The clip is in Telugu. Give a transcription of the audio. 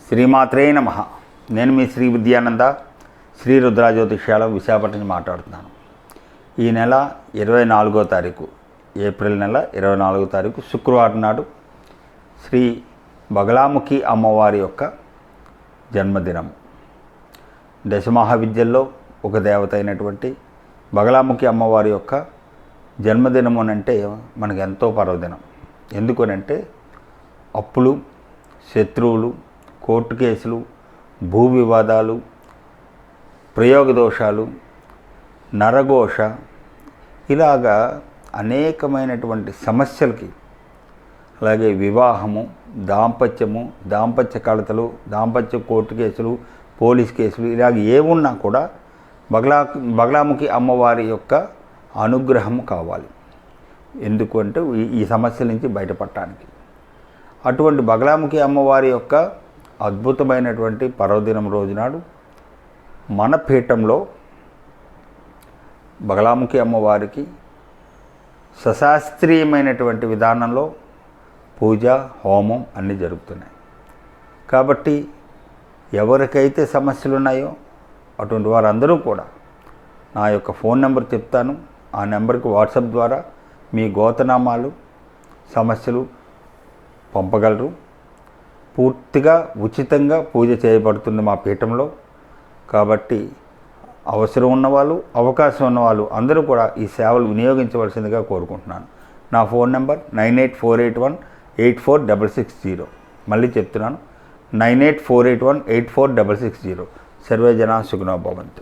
శ్రీమాత్రే నమః. నేను మీ శ్రీ విద్యానంద శ్రీ రుద్రాజ్యోతిష్యాలయం విశాఖపట్నం నుంచి మాట్లాడుతున్నాను. ఈ నెల 24వ తారీఖు ఏప్రిల్ నెల 24వ తారీఖు శుక్రవారం నాడు శ్రీ బగలాముఖి అమ్మవారి యొక్క జన్మదినము. దశమహావిద్యల్లో ఒక దేవత అయినటువంటి బగలాముఖి అమ్మవారి యొక్క జన్మదినము అంటే మనకు ఎంతో పర్వదినం. ఎందుకనంటే అప్పులు, శత్రువులు, కోర్టు కేసులు, భూ వివాదాలు, ప్రయోగ దోషాలు, నరఘోష, ఇలాగా అనేకమైనటువంటి సమస్యలకి, అలాగే వివాహము, దాంపత్యము, దాంపత్య కలతలు, దాంపత్య కోర్టు కేసులు, పోలీస్ కేసులు, ఇలాగ ఏమున్నా కూడా బగలాముఖి అమ్మవారి యొక్క అనుగ్రహం కావాలి. ఎందుకంటే ఈ సమస్యల నుంచి బయటపడటానికి. అటువంటి బగలాముఖి అమ్మవారి యొక్క అద్భుతమైనటువంటి పర్వదినం రోజునాడు మన పీఠంలో బగలాముఖి అమ్మవారికి సశాస్త్రీయమైనటువంటి విధానంలో పూజ, హోమం అన్నీ జరుగుతున్నాయి. కాబట్టి ఎవరికైతే సమస్యలు ఉన్నాయో అటువంటి వారందరూ కూడా నా యొక్క ఫోన్ నెంబర్ చెప్తాను. ఆ నెంబర్కి వాట్సాప్ ద్వారా మీ గోతనామాలు, సమస్యలు పంపగలరు. పూర్తిగా ఉచితంగా పూజ చేయబడుతుంది మా పీఠంలో. కాబట్టి అవసరం ఉన్నవాళ్ళు, అవకాశం ఉన్నవాళ్ళు అందరూ కూడా ఈ సేవలు వినియోగించవలసిందిగా కోరుకుంటున్నాను. నా ఫోన్ నెంబర్ 9848184660. మళ్ళీ చెప్తున్నాను, 9848184660. సర్వే జనా సుఖినో భవంతు.